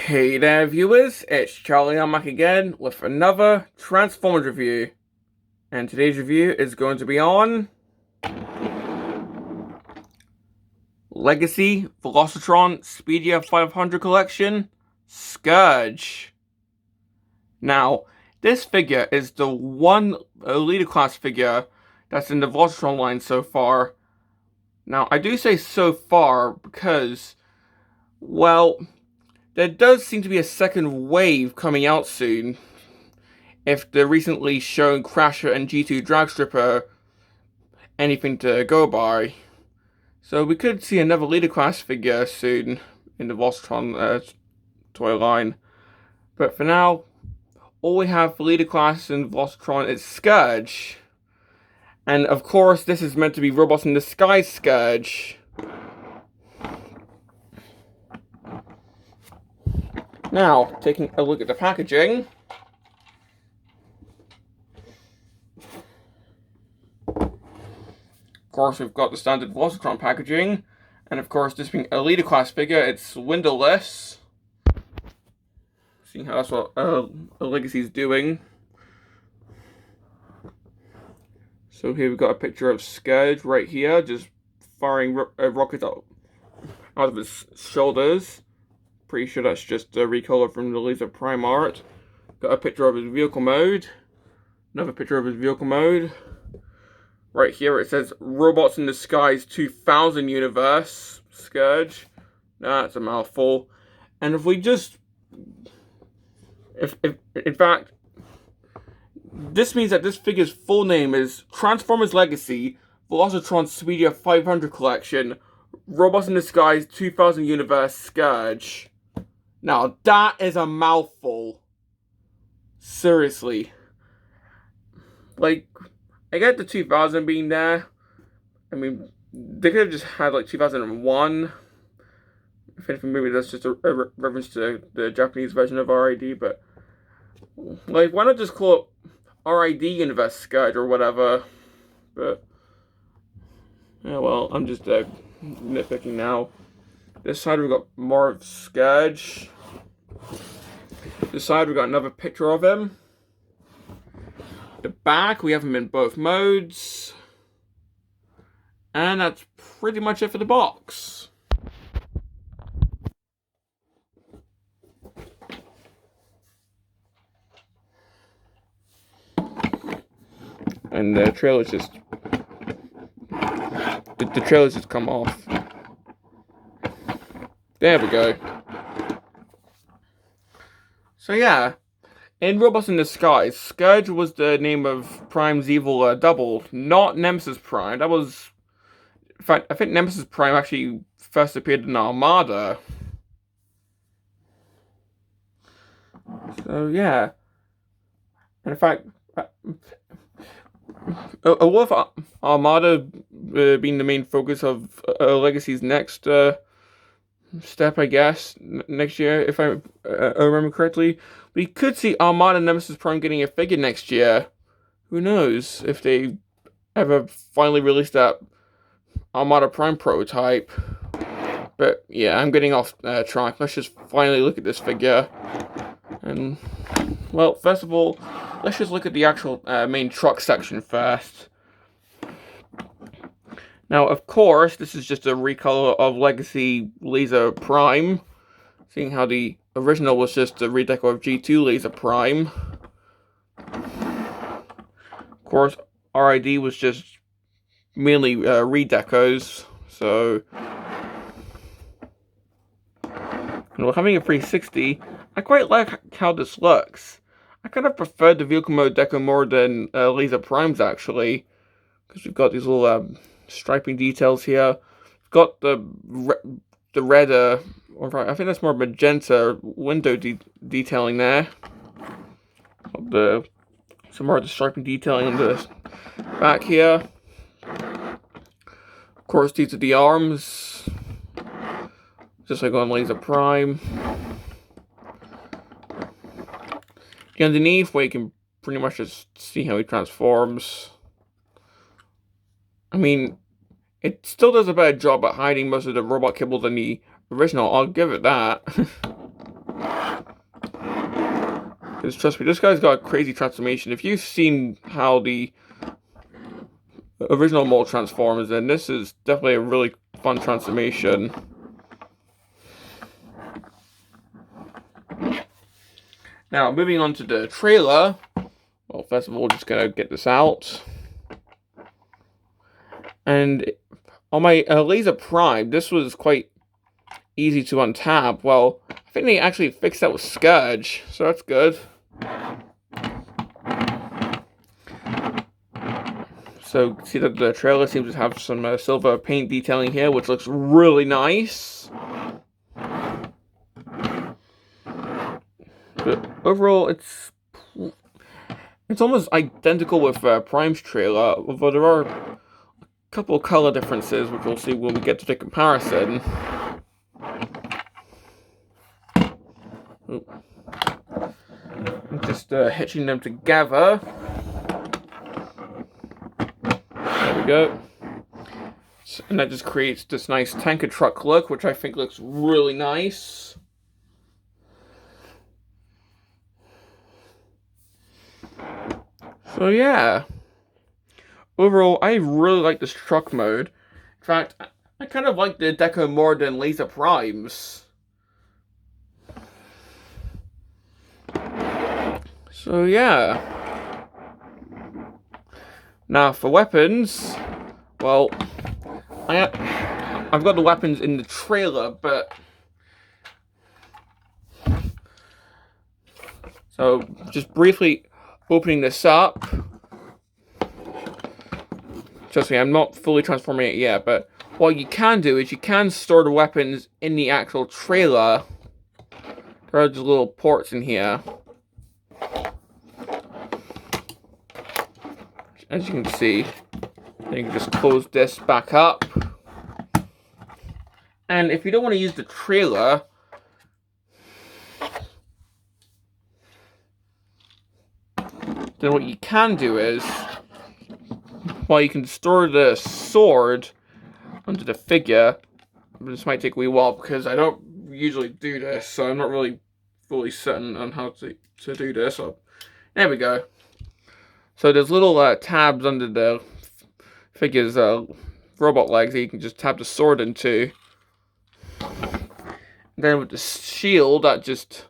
Hey there viewers, it's Charlie. I'm back again with another Transformers review. And today's review is going to be on Legacy Velocitron Speedia 500 Collection, Scourge. Now, this figure is the one leader class figure that's in the Velocitron line so far. Now, I do say so far because, well, there does seem to be a second wave coming out soon, if the recently shown Crasher and G2 Dragstripper anything to go by. So we could see another leader class figure soon in the Velocitron toy line. But for now, all we have for leader class in Velocitron is Scourge. And of course, this is meant to be Robots in Disguise Scourge. Now, taking a look at the packaging. Of course, we've got the standard Velocitron packaging. And of course, this being a leader class figure, it's windowless. Seeing how that's what Legacy's doing. So here we've got a picture of Scourge right here, just firing rockets out of his shoulders. Pretty sure that's just a recolor from the Laser Prime art. Got a picture of his vehicle mode. Another picture of his vehicle mode. Right here it says Robots in Disguise 2000 Universe Scourge. That's a mouthful. And if we just... in fact, this means that this figure's full name is Transformers Legacy Velocitron Speedia 500 Collection Robots in Disguise 2000 Universe Scourge. Now, that is a mouthful. Seriously. Like, I get the 2000 being there. I mean, they could have just had, like, 2001. If anything, maybe that's just a reference to the Japanese version of RID, but... like, why not just call it RID Universe Scourge or whatever? But... yeah, well, I'm just nitpicking now. This side we've got more of Scourge. This side we've got another picture of him. The back, we have him in both modes. And that's pretty much it for the box. And the trailer's just... the trailer's just come off. There we go. So yeah, in Robots in Disguise, Scourge was the name of Prime's evil double, not Nemesis Prime. That was... in fact, I think Nemesis Prime actually first appeared in Armada. So yeah. And in fact... with Armada being the main focus of Legacy's next step, I guess, next year, if I remember correctly, we could see Armada Nemesis Prime getting a figure next year. Who knows if they ever finally release that Armada Prime prototype. But yeah, I'm getting off track. Let's just finally look at this figure. And, well, first of all, let's just look at the actual main truck section first. Now, of course, this is just a recolor of Legacy Laser Prime, seeing how the original was just a redeco of G2 Laser Prime. Of course, RID was just mainly redecos, so... and we're having a 360. I quite like how this looks. I kind of prefer the vehicle mode deco more than Laser Primes, actually, because we've got these little striping details here. We've got the red, I think that's more magenta window detailing there. Some more of the striping detailing on the back here. Of course, these are the arms, just like on Laser Prime. Underneath, where you can pretty much just see how he transforms. I mean, it still does a better job at hiding most of the robot kibble than the original, I'll give it that. Because trust me, this guy's got a crazy transformation. If you've seen how the original mold transforms, then this is definitely a really fun transformation. Now, moving on to the trailer. Well, first of all, just gonna get this out. And on my Laser Prime, this was quite easy to untap. Well, I think they actually fixed that with Scourge, so that's good. So, see that the trailer seems to have some silver paint detailing here, which looks really nice. But overall, it's almost identical with Prime's trailer, although there are a couple of color differences, which we'll see when we get to the comparison. Just hitching them together. There we go. And that just creates this nice tanker truck look, which I think looks really nice. So yeah, overall, I really like this truck mode. In fact, I kind of like the deco more than Laser Primes. So yeah. Now for weapons, well, I've got the weapons in the trailer, but so just briefly opening this up. Trust me, I'm not fully transforming it yet, but what you can do is you can store the weapons in the actual trailer. There are just little ports in here. As you can see, you can just close this back up. And if you don't want to use the trailer, then what you can do is, well, you can store the sword under the figure. This might take a wee while because I don't usually do this, so I'm not really fully certain on how to do this. So, there we go. So there's little tabs under the figure's robot legs that you can just tab the sword into. Then with the shield, that just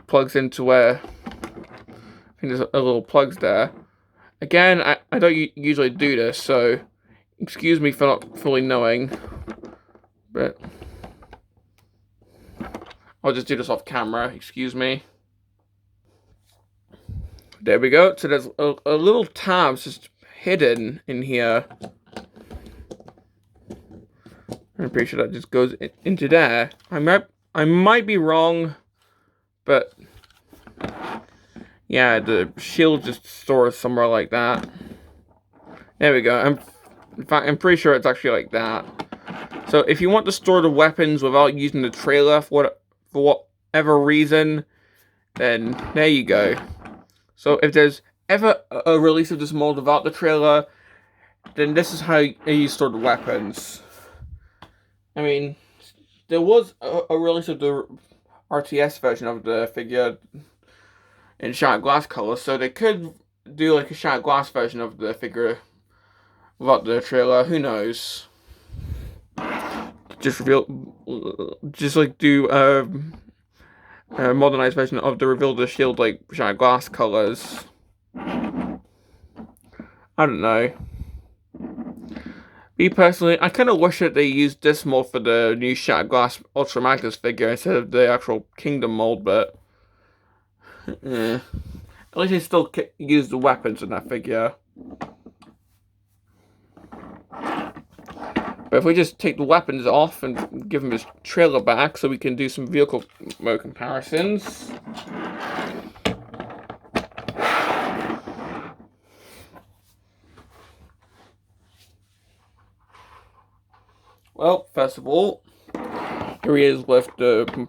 plugs into where I think there's a little plugs there. Again, I don't usually do this, so excuse me for not fully knowing, but I'll just do this off camera, excuse me. There we go. So there's a little tab just hidden in here. I'm pretty sure that just goes into there. I might be wrong, but yeah, the shield just stores somewhere like that. There we go. In fact, I'm pretty sure it's actually like that. So if you want to store the weapons without using the trailer for whatever reason, then there you go. So if there's ever a release of this mold without the trailer, then this is how you store the weapons. I mean, there was a release of the RTS version of the figure in shattered glass color, so they could do like a shattered glass version of the figure without the trailer. Who knows? Just like do a modernized version of the reveal the shield like shattered glass colors. I don't know. Me personally, I kind of wish that they used this mold for the new Shattered Glass Ultra Magnus figure instead of the actual Kingdom mold, but at least they still use the weapons in that figure. But if we just take the weapons off and give him his trailer back so we can do some vehicle mode comparisons. Well, first of all, here he is with the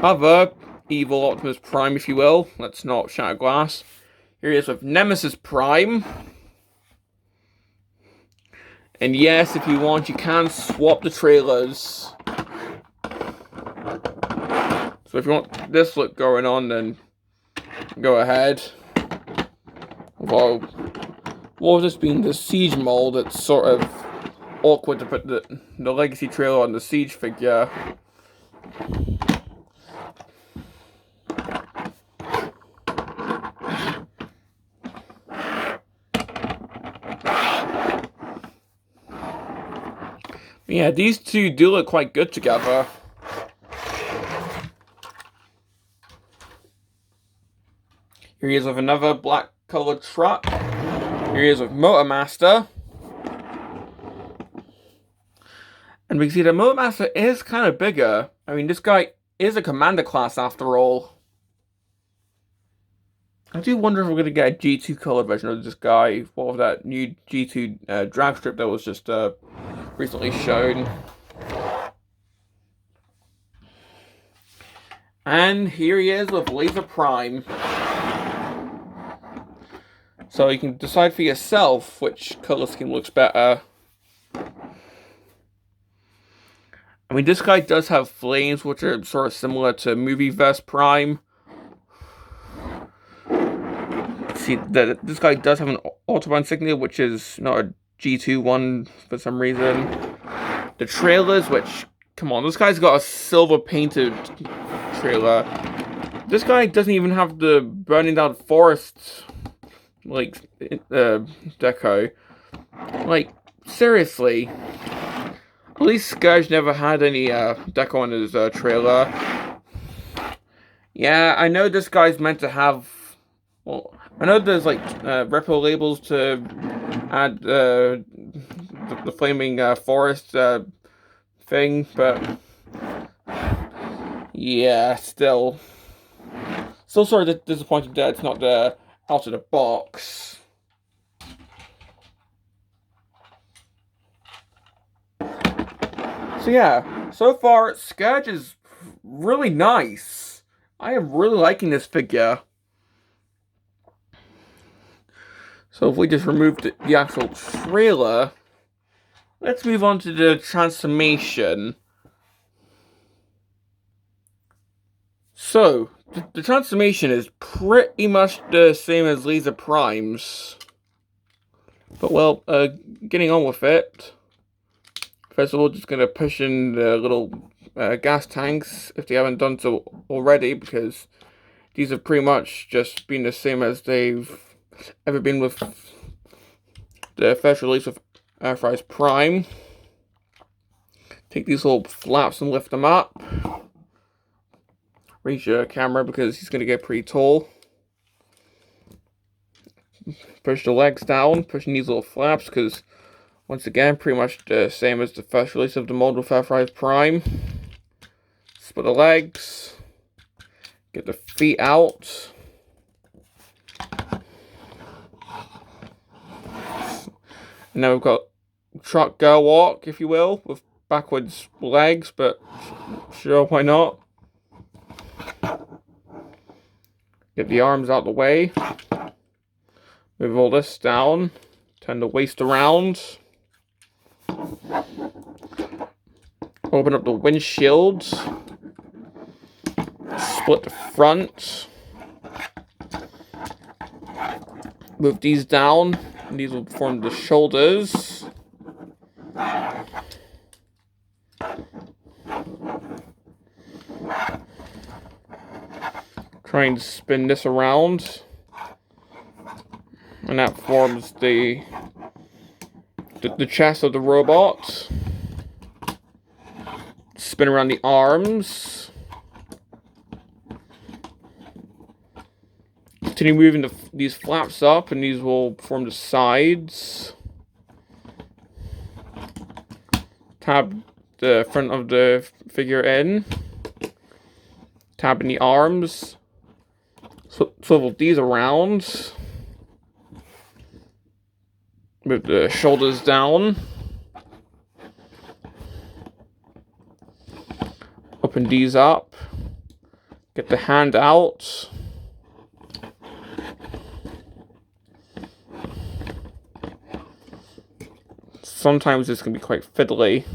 other evil Optimus Prime, if you will. That's not Shattered Glass. Here he is with Nemesis Prime. And yes, if you want, you can swap the trailers. So if you want this look going on, then go ahead. Although, with this being the Siege mold, it's sort of awkward to put the Legacy trailer on the Siege figure. Yeah, these two do look quite good together. Here he is with another black colored truck. Here he is with Motormaster. And we can see the Motormaster is kind of bigger. I mean, this guy is a commander class after all. I do wonder if we're going to get a G2 color version of this guy. What was that new G2 drag strip that was just recently shown. And here he is with Laser Prime. So you can decide for yourself which color scheme looks better. I mean, this guy does have flames, which are sort of similar to Movieverse Prime. See, this guy does have an Autobahn insignia, which is not a G2 one for some reason. The trailers, which, come on, this guy's got a silver painted trailer. This guy doesn't even have the burning down forest, like, deco. Like, seriously. At least Scourge never had any deco on his trailer. Yeah, I know this guy's meant to have, well, I know there's like repo labels to add the flaming forest thing, but yeah, still sort of disappointed that it's not out of the box. So yeah, so far Scourge is really nice. I am really liking this figure. So if we just remove the actual trailer, let's move on to the transformation. So, the transformation is pretty much the same as Laser Prime's. But well, getting on with it. First of all, just going to push in the little gas tanks, if they haven't done so already, because these have pretty much just been the same as they've ever been with the first release of Earthrise Prime. Take these little flaps and lift them up. Raise your camera because he's going to get pretty tall. Push the legs down, pushing these little flaps because, once again, pretty much the same as the first release of the mold with Earthrise Prime. Split the legs. Get the feet out. And now we've got truck girl walk, if you will, with backwards legs, but sure, why not? Get the arms out the way. Move all this down. Turn the waist around. Open up the windshield. Split the front. Move these down. And these will form the shoulders. Trying to spin this around. And that forms the chest of the robot. Spin around the arms. Continue moving these flaps up, and these will form the sides. Tab the front of the figure in. Tab in the arms. Swivel these around. Move the shoulders down. Open these up. Get the hand out. Sometimes this can be quite fiddly.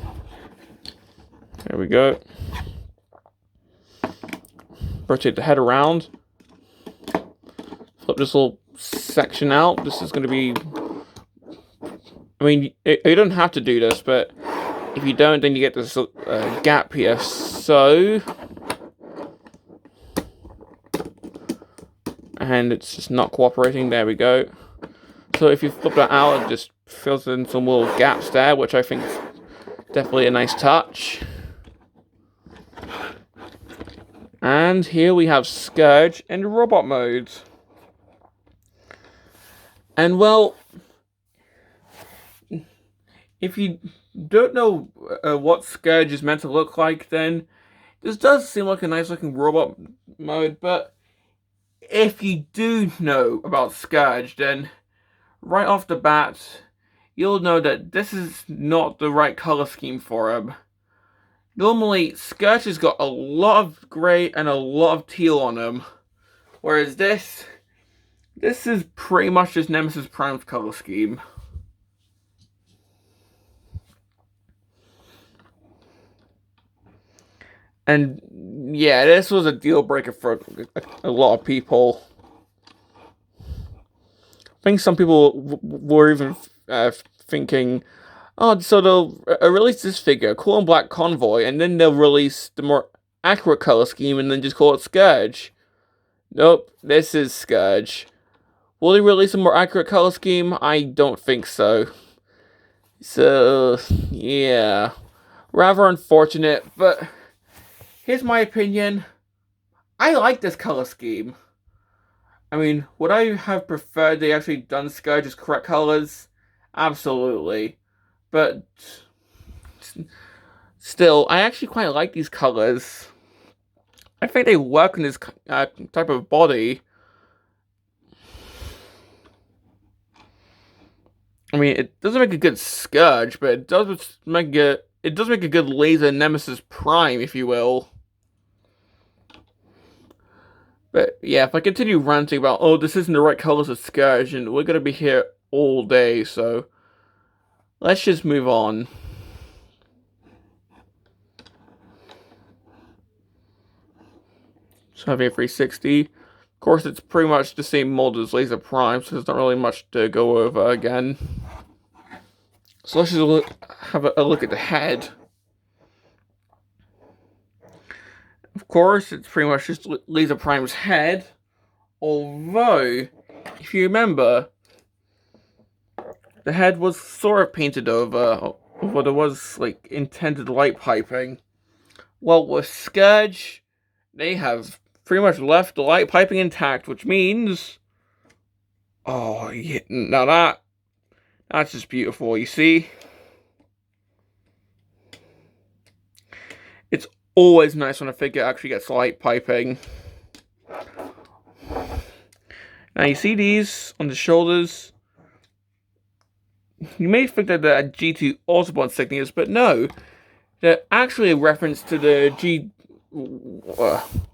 There we go. rotate the head around. Flip this little section out. This is going to be... I mean, you don't have to do this, but if you don't, then you get this gap here. So... and it's just not cooperating. There we go. So if you flip that out, it just fills in some little gaps there, which I think is definitely a nice touch. And here we have Scourge in robot mode. And well, if you don't know what Scourge is meant to look like, then this does seem like a nice looking robot mode, but if you do know about Scourge, then right off the bat, you'll know that this is not the right color scheme for him. Normally, Scourge has got a lot of grey and a lot of teal on him, whereas this is pretty much just Nemesis Prime's color scheme. And yeah, this was a deal breaker for a lot of people. I think some people were even thinking, oh, so they'll release this figure, call him Black Convoy, and then they'll release the more accurate color scheme and then just call it Scourge. Nope, this is Scourge. Will they release a more accurate color scheme? I don't think so. So, yeah. Rather unfortunate, but here's my opinion. I like this color scheme. I mean, would I have preferred they actually done Scourge's correct colors? Absolutely. But still, I actually quite like these colors. I think they work in this type of body. I mean, it doesn't make a good Scourge, but it does make a good laser Nemesis Prime, if you will. But yeah, if I continue ranting about, oh, this isn't the right colors of Scourge, and we're gonna be here all day, so let's just move on. So having a 360. Of course, it's pretty much the same mold as Laser Prime, so there's not really much to go over again. So let's just have a look at the head. Of course, it's pretty much just Laser Prime's head. Although, if you remember, the head was sort of painted over, although there was, like, intended light piping. Well, with Scourge, they have pretty much left the light piping intact, which means... oh, yeah, now that's just beautiful, you see? It's always nice when a figure actually gets light piping. Now you see these on the shoulders. You may think that they're G2 Autobot insignias, but no. They're actually a reference to the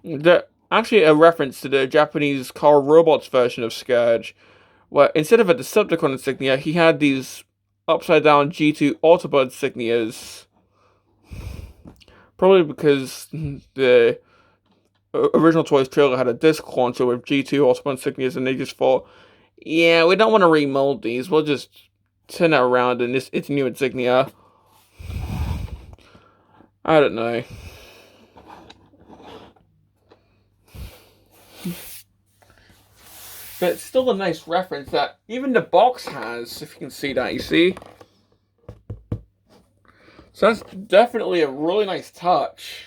they're actually a reference to the Japanese Car Robots version of Scourge, where instead of a Decepticon insignia, he had these upside down G2 Autobot insignias. Probably because the original Toys trailer had a disc launcher with G2 Autobot insignias, and they just thought, yeah, we don't want to remold these, we'll just turn it around and it's a new insignia. I don't know. But it's still a nice reference that even the box has, if you can see that, you see? So that's definitely a really nice touch.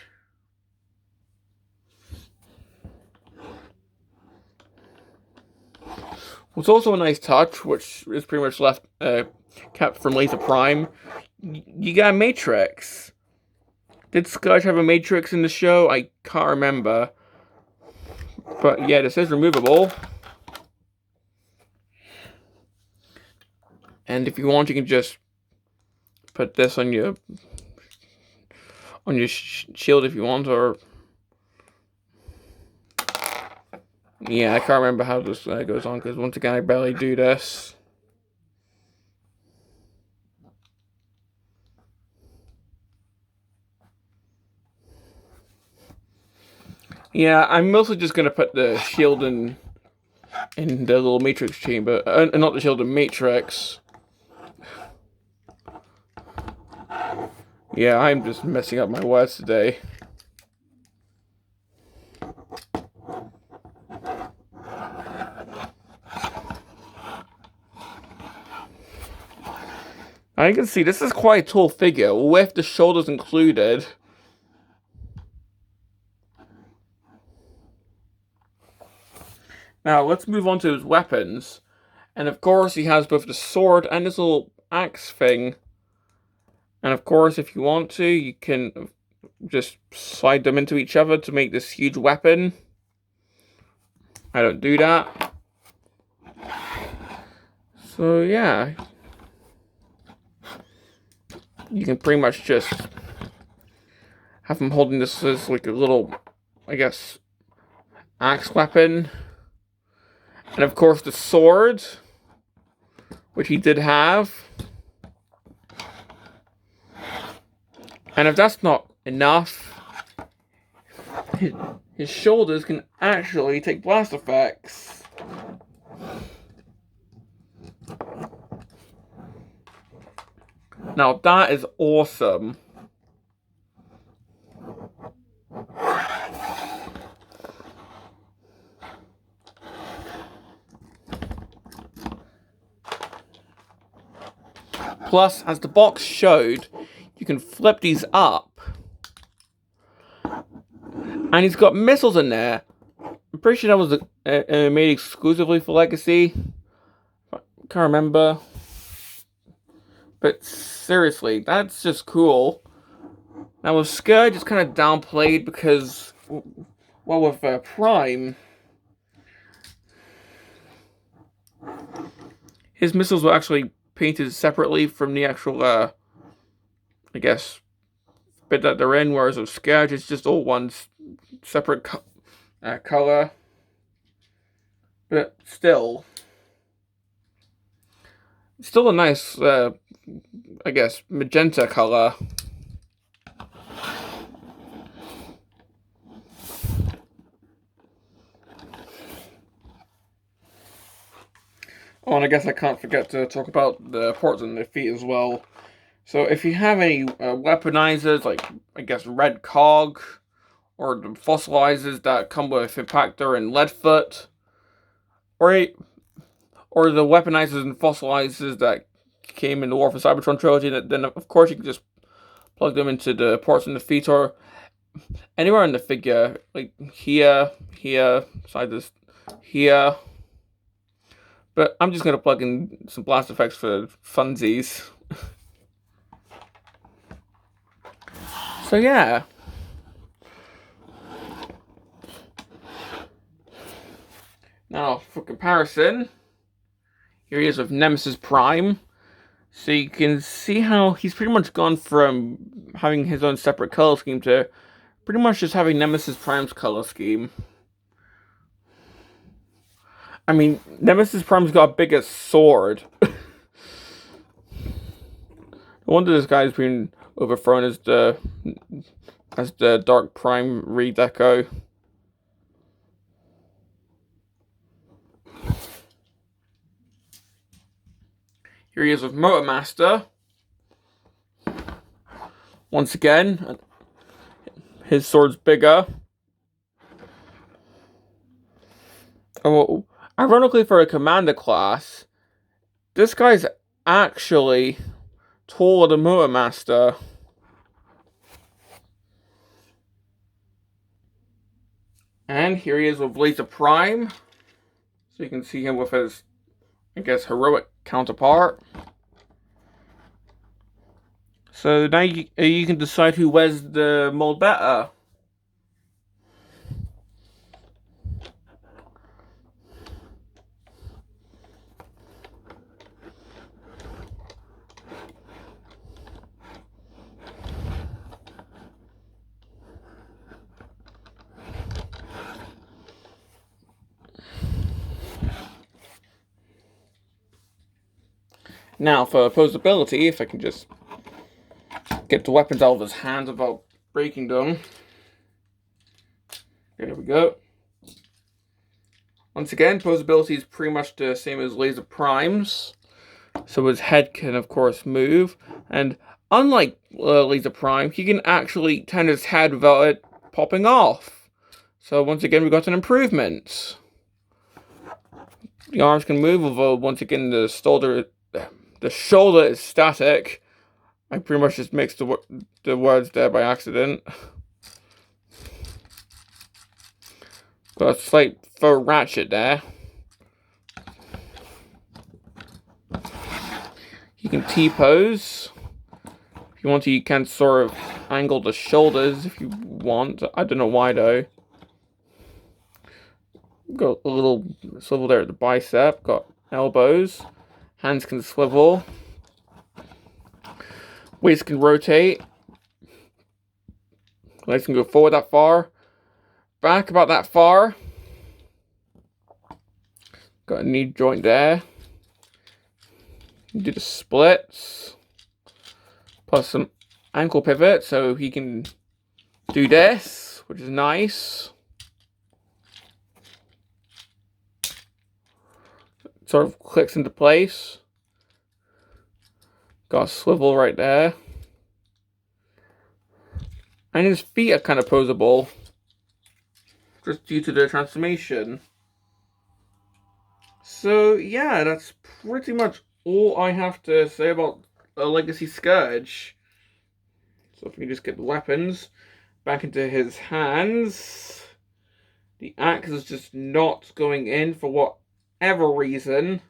What's also a nice touch, which is pretty much left kept from Laser Prime, you got a Matrix. Did Scourge have a Matrix in the show? I can't remember. But yeah, this is removable. And if you want, you can just put this on your shield if you want, or yeah, I can't remember how this goes on because once again I barely do this. Yeah, I'm mostly just gonna put the shield in the little matrix chamber, not the shield, the matrix. Yeah, I'm just messing up my words today. I can see this is quite a tall figure with the shoulders included. Now let's move on to his weapons. And of course he has both the sword and this little axe thing. And of course if you want to, you can just slide them into each other to make this huge weapon. I don't do that. So yeah. You can pretty much just have him holding this as like a little, I guess, axe weapon. And of course the sword, which he did have. And if that's not enough, his shoulders can actually take blast effects. Now that is awesome. Plus, as the box showed, you can flip these up. And he's got missiles in there. I'm pretty sure that was made exclusively for Legacy. Can't remember. But seriously, that's just cool. Now with Scourge, it's kind of downplayed because, well, with Prime, his missiles were actually painted separately from the actual, I guess, bit that they're in, whereas with Scourge, it's just all one separate color. But still a nice, I guess, magenta color. Oh, and I guess I can't forget to talk about the ports on the feet as well. So if you have any weaponizers, like, I guess, Red Cog, or the fossilizers that come with Impactor and Leadfoot, or the weaponizers and fossilizers that came in the War for Cybertron trilogy, then of course you can just plug them into the ports on the feet, or anywhere in the figure, like here, side this, here. But I'm just going to plug in some blast effects for funsies. So yeah. Now, for comparison, here he is with Nemesis Prime. So you can see how he's pretty much gone from having his own separate color scheme to pretty much just having Nemesis Prime's color scheme. I mean, Nemesis Prime's got a bigger sword. No wonder this guy's been overthrown as the Dark Prime redeco. Here he is with Motormaster. Once again, his sword's bigger. Oh, ironically, for a commander class, this guy's actually taller than Motormaster. And here he is with Laser Prime. So you can see him with his, I guess, heroic counterpart. So now you can decide who wears the mold better. Now for posability, if I can just get the weapons out of his hands without breaking them. There we go. Once again, posability is pretty much the same as Laser Prime's. So his head can, of course, move. And unlike Laser Prime, he can actually turn his head without it popping off. So once again, we got an improvement. The arms can move, although once again, the shoulder is static. I pretty much just mixed the words there by accident. Got a slight faux ratchet there. You can T-pose. If you want to, you can sort of angle the shoulders if you want. I don't know why though. Got a little swivel there at the bicep. Got elbows. Hands can swivel. Waist can rotate. Legs can go forward that far. Back about that far. Got a knee joint there. Do the splits. Plus some ankle pivot so he can do this, which is nice. Sort of clicks into place. Got a swivel right there. And his feet are kind of posable, just due to the transformation. So yeah, that's pretty much all I have to say about a Legacy Scourge. So if we just get the weapons back into his hands. The axe is just not going in for whatever reason.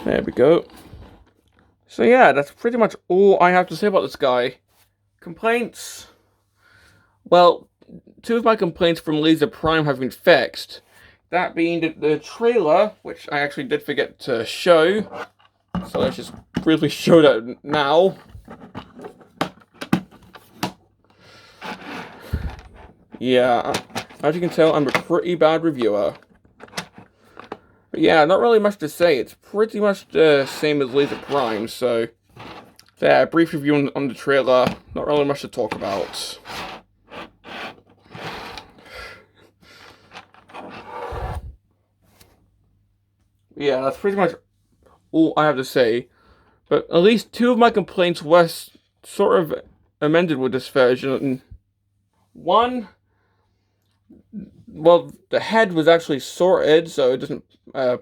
There we go. So yeah, that's pretty much all I have to say about this guy. Complaints? Well, 2 of my complaints from Laser Prime have been fixed. That being the trailer, which I actually did forget to show. So let's just briefly show that now. Yeah, as you can tell, I'm a pretty bad reviewer. But yeah, not really much to say. It's pretty much the same as Laser Prime, so yeah, brief review on the trailer. Not really much to talk about. Yeah, that's pretty much all I have to say. But at least 2 of my complaints were sort of amended with this version. One, well, the head was actually sorted, so it doesn't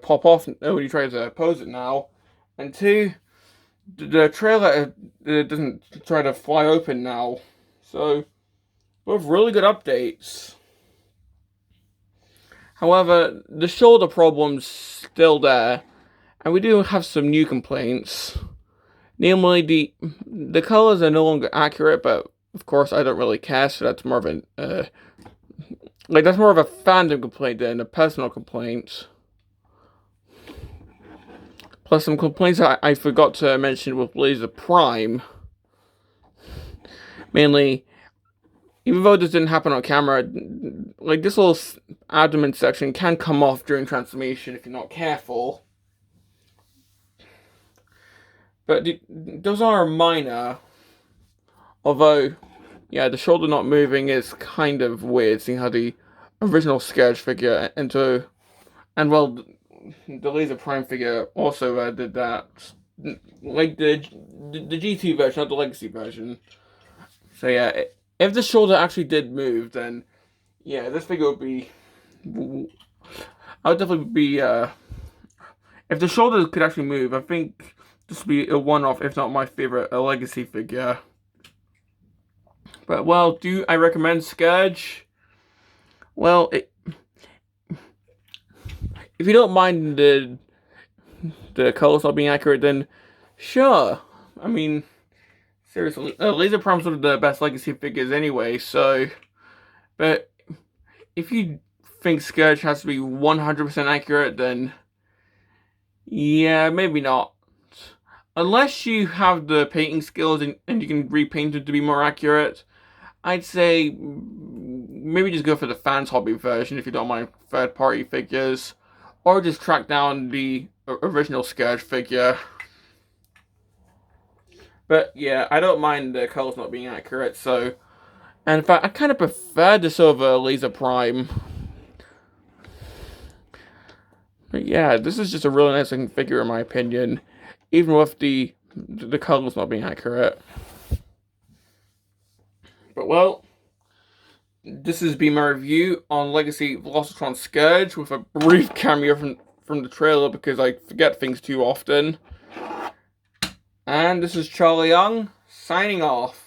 pop off when you try to pose it now. And 2, the trailer doesn't try to fly open now. So, both really good updates. However, the shoulder problem's still there, and we do have some new complaints. Namely, the colors are no longer accurate, but of course I don't really care, so that's more of an that's more of a fandom complaint than a personal complaint. Plus some complaints I forgot to mention with Laser Prime. Mainly, even though this didn't happen on camera, like this little abdomen section can come off during transformation if you're not careful. But those are minor. Although, yeah, the shoulder not moving is kind of weird, seeing how the original Scourge figure the Laser Prime figure also did that. Like the G2 version, not the Legacy version. So yeah, if the shoulder actually did move, then yeah, this figure would be... I would definitely be... if the shoulder could actually move, I think this would be a one-off, if not my favorite Legacy figure. But, well, do I recommend Scourge? Well, if you don't mind the colors not being accurate, then sure. I mean, seriously, Laser Prime's one of the best Legacy figures anyway, so... But if you think Scourge has to be 100% accurate, then... yeah, maybe not. Unless you have the painting skills and you can repaint it to be more accurate, I'd say maybe just go for the fans hobby version if you don't mind third-party figures, or just track down the original Scourge figure. But yeah, I don't mind the colors not being accurate, so... And in fact, I kind of prefer this over Laser Prime. But yeah, this is just a really nice looking figure in my opinion, even with the colors not being accurate. But well, this has been my review on Legacy Velocitron Scourge with a brief cameo from the trailer because I forget things too often. And this is Charlie Young, signing off.